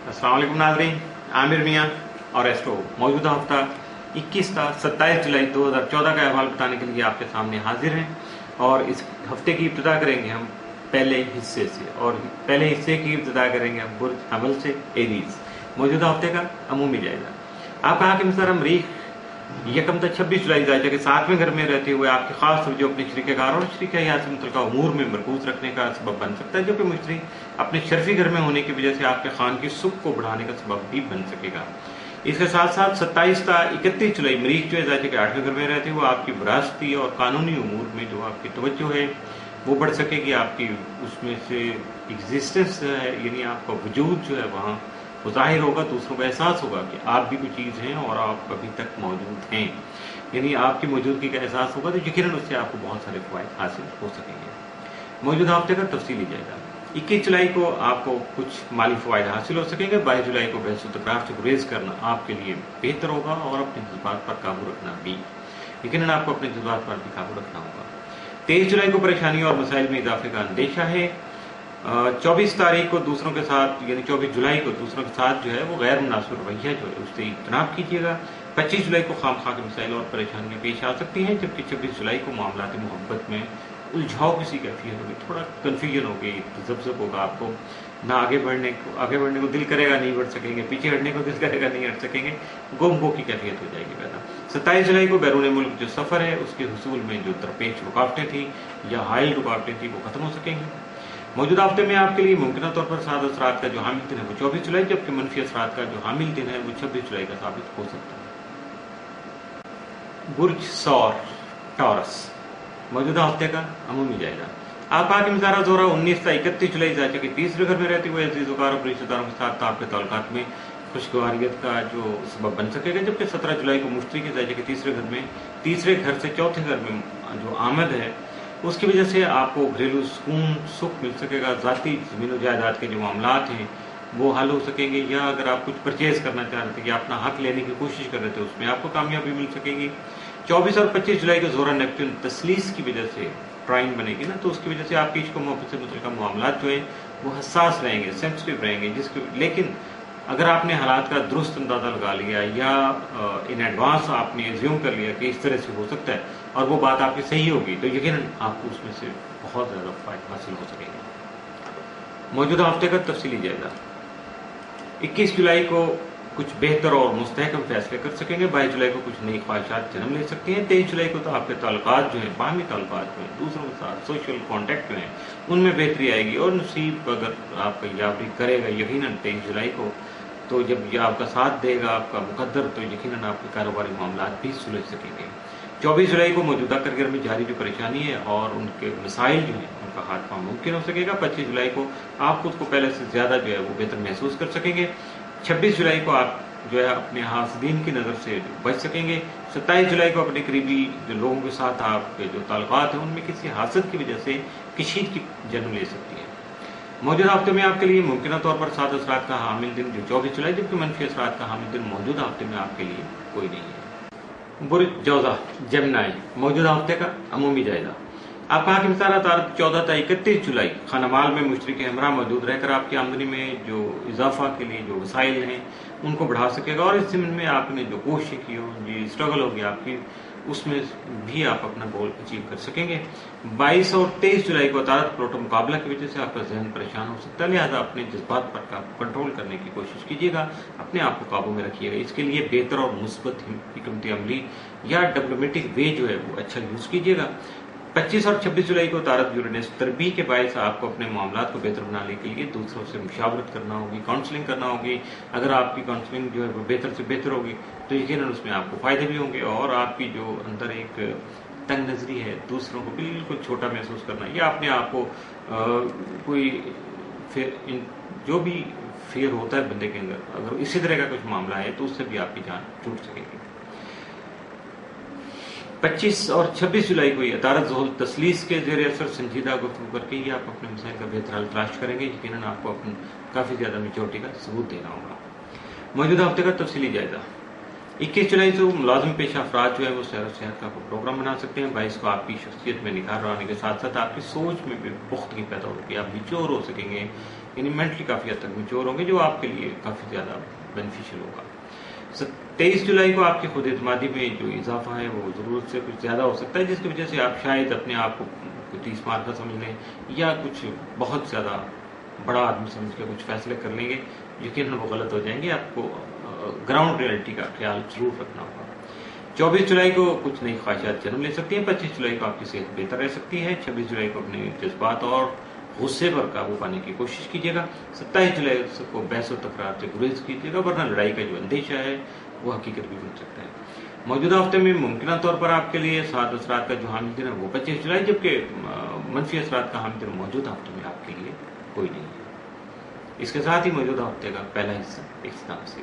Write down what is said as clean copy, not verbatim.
अस्सलाम वालेकुम नाज़रीन, आमिर मियाँ और एस्ट्रो मौजूदा हफ्ता 21 का 27 जुलाई 2014 का अहवाल बताने के लिए आपके सामने हाजिर हैं। और इस हफ्ते की इब्तिदा करेंगे हम पहले हिस्से से, और पहले हिस्से की इब्तिदा करेंगे हम बुर्ज हमल से, एरीज। मौजूदा हफ्ते का अमूमी जायजा। आपका हाकिम सर मरीख यकम तक 26 जुलाई जायजा के 7वें घर में रहते हुए आपकी खास तवज्जो अपने शरीकेकार और शरीक-ए-हयात से मुतल्लिका उमूर में मरकूज रखने का सबब बन सकता है, जो कि मुश्तरी अपने शर्फी घर में होने की वजह से आपके खान की सुख को बढ़ाने का सबब भी बन सकेगा। इसके साथ साथ 27 का 31 जुलाई मरीख जो है जायजे के 8वें घर में रहते हुए आपकी विरासती और कानूनी उमूर में जो आपकी तवज्जो है वो बढ़ सकेगी। आपकी उसमें से एग्जिस्टेंस है, यानी आपका वजूद जो है वहाँ वो जाहिर होगा, दूसरों को एहसास होगा कि आप भी कोई चीज़ हैं और आप अभी तक मौजूद हैं, यानी आपकी मौजूदगी का एहसास होगा, तो यकीनन उससे आपको बहुत सारे फ़वाइद हासिल हो सकेंगे। मौजूदा हफ्ते का तफसीली जायजा। 21 जुलाई को आपको कुछ माली फ़वाइद हासिल हो सकेंगे। 22 जुलाई को बहस-ओ-तकरार से गुरेज करना आपके लिए बेहतर होगा और अपने जज्बात पर काबू रखना भी, यकीनन आपको अपने जज्बात पर भी काबू रखना होगा। 23 जुलाई को परेशानी और मसाइल में इजाफे का अंदेशा है। 24 तारीख को दूसरों के साथ, यानी 24 जुलाई को दूसरों के साथ जो है वो गैर मुनासिब रवैया जो है उससे इज्तनाब कीजिएगा। 25 जुलाई को खामखा के मसाइल और परेशानियां पेश आ सकती हैं, जबकि 26 जुलाई को मामलाती मोहब्बत में उलझाव किसी कैफियत होगी, थोड़ा कन्फ्यूजन होगी, तजब्जुब होगा, आपको ना आगे बढ़ने को दिल करेगा, नहीं बढ़ सकेंगे, पीछे हटने को दिल करेगा, नहीं हट सकेंगे, गुम की कैफियत हो जाएगी पैदा। 27 जुलाई को बैरून मुल्क जो सफ़र है उसके हुसूल में जो दरपेश रुकावटें थी या हाइल रुकावटें थी वो खत्म हो सकेंगी। मौजूदा हफ्ते में आपके लिए मुमकिन तौर पर साद असरात का जो हामिल दिन है वो 24 जुलाई, जबकि मनफी असरात का जो हामिल दिन है वो 26 जुलाई का साबित हो सकता है। बुर्ज सौर टॉरस। मौजूदा हफ्ते का अमूमी जायजा। आप हाकिम ज़ारा ज़ोहरा 19 से 31 जुलाई जायजे के 30वें घर में रहते हुए अज़ीज़-ओ-कार और रिश्तेदारों के साथ आपके ताल्लुकात में खुशगवारियत का जो सबब बन सकेगा, जबकि 17 जुलाई को मुश्तरी के जायजे के तीसरे घर से चौथे घर में जो आमद है उसकी वजह से आपको घरेलू सुकून सुख मिल सकेगा। ज़ाती ज़मीन जायदाद के जो मामलात हैं वो हल हो सकेंगे, या अगर आप कुछ परचेज करना चाह रहे थे या अपना हक लेने की कोशिश कर रहे थे उसमें आपको कामयाबी मिल सकेगी। 24 और 25 जुलाई को ज़ोहरा नेपच्यून तस्लीस की वजह से ट्राइन बनेगी ना, तो उसकी वजह से आपकी इश्क मोहब्बत से मुतल्लिका मामलात जो है वो हसास रहेंगे, सेंसिटिव रहेंगे, लेकिन अगर आपने हालात का दुरुस्त अंदाज़ा लगा लिया या इन एडवांस आपने एज्यूम कर लिया कि इस तरह से हो सकता है और वो बात आपकी सही होगी, तो यकीनन आपको उसमें से बहुत ज़्यादा फ़ायदा हासिल हो सकेगा। मौजूदा हफ्ते का तफसीली जायजा। 21 जुलाई को कुछ बेहतर और मुस्तहकम फैसले कर सकेंगे। 22 जुलाई को कुछ नई ख्वाहिशात जन्म ले सकती हैं। 23 जुलाई को तो आपके ताल्लुकात जो हैं, बाहमी ताल्लुकात जो हैं, दूसरों के साथ सोशल कॉन्टैक्ट जो हैं उनमें बेहतरी आएगी, और नसीब अगर आपका यावरी करेगा यकीनन 23 जुलाई को, तो जब यह आपका साथ देगा आपका मुकद्दर, तो यकीनन आपके कारोबारी मामलात भी सुलझ सकेंगे। 24 जुलाई को मौजूदा करियर में जारी जो परेशानी है और उनके मसाइल जो हैं उनका खात्मा मुमकिन हो सकेगा। 25 जुलाई को आप खुद को पहले से ज़्यादा जो है वो बेहतर महसूस कर सकेंगे। 26 जुलाई को आप जो है अपने हासदीन की नज़र से बच सकेंगे। 27 जुलाई को अपने करीबी जो लोगों के साथ आपके जो ताल्लुकात हैं उनमें किसी हासद की वजह से कशीदगी जन्म ले सकती है। मौजूदा हफ्ते में आपके लिए मुमकिन तौर पर साद असरात का हामिल दिन जो 24 जुलाई, जबकि मनफी असरात का हामिल दिन मौजूदा हफ्ते में आपके लिए कोई नहीं है। बुर्ज जौज़ा जेमिनी। मौजूदा हफ्ते का अमूमी जायजा। आपका हाकिम ज़ारा 14 से 31 जुलाई खानामाल में मुश्तरी के हमरा मौजूद रहकर आपकी आमदनी में जो इजाफा के लिए जो वसाइल हैं उनको बढ़ा सकेगा, और इस ज़मीन में आपने जो कोशिश की होगी, स्ट्रगल होगी आपकी, उसमें भी आप अपना गोल अचीव कर सकेंगे। 22 और 23 जुलाई को अतारत प्रोटो मुकाबला की वजह से आपका जहन परेशान हो सकता है, लिहाजा अपने जज्बात पर कंट्रोल करने की कोशिश कीजिएगा, अपने आप को काबू में रखिएगा। इसके लिए बेहतर और मुस्बत हिकमत अमली या डिप्लोमेटिक वे जो है वो अच्छा यूज़ कीजिएगा। 25 और 26 जुलाई को तारत यूरेनस तरबी के बायस आपको अपने मामलात को बेहतर बनाने के लिए दूसरों से मुशावरत करना होगी, काउंसलिंग करना होगी। अगर आपकी काउंसलिंग जो है वो बेहतर से बेहतर होगी तो यकीनन उसमें आपको फ़ायदे भी होंगे, और आपकी जो अंदर एक तंग नजरी है, दूसरों को बिल्कुल छोटा महसूस करना, या अपने आप को कोई जो भी फेयर होता है बंदे के अंदर, अगर इसी तरह का कुछ मामला है तो उससे भी आपकी जान छूट सकेगी। 25 और 26 जुलाई को अतारत ज़ोहल तस्लीस के ज़ेर असर संजीदा गुफ्तगू करके ही आप अपने मसाइल का बेहतर हल तलाश करेंगे। यकीनन आपको अपनी काफ़ी ज़्यादा मेच्योरिटी का सबूत देना होगा। मौजूदा हफ्ते का तफसीली जायजा। 21 जुलाई से मुलाजिम पेशा अफराद जो है वो सैर सेहत का प्रोग्राम बना सकते हैं। 22 को आपकी शख्सियत में निखार आने के साथ साथ आपकी सोच में भी पुख्तगी पैदा होगी, आप निचोर हो सकेंगे, یعنی مینٹلی کافی حد تک میچور ہوں گے، جو آپ کے لیے کافی زیادہ بینیفیشیل ہوگا۔ 23 جولائی کو آپ کی خود اعتمادی میں جو اضافہ ہے وہ ضرورت سے کچھ زیادہ ہو سکتا ہے، جس کی وجہ سے آپ شاید اپنے آپ کو 30 مار کا سمجھ لیں یا کچھ بہت زیادہ بڑا آدمی سمجھ کے کچھ فیصلے کر لیں گے، یقیناً وہ غلط ہو جائیں گے۔ آپ کو گراؤنڈ ریئلٹی کا خیال ضرور رکھنا ہوگا۔ 24 جولائی کو کچھ نئی خواہشات جنم لے سکتی ہیں۔ 25 جولائی کو آپ کی صحت بہتر رہ سکتی ہے۔ 26 جولائی کو اپنے جذبات اور غصے پر قابو پانے کی کوشش کیجیے گا۔ 27 جولائی کو بحث و تکرار سے گریز کیجیے گا، ورنہ لڑائی کا جو اندیشہ ہے وہ حقیقت بھی بن سکتا ہے۔ موجودہ ہفتے میں ممکنہ طور پر آپ کے لیے سات اثرات کا جو حامل دن ہے وہ 25 جولائی، جبکہ منفی اثرات کا حامل دن موجودہ ہفتے میں آپ کے لیے کوئی نہیں ہے۔ اس کے ساتھ ہی موجودہ ہفتے کا پہلا حصہ اختتام سے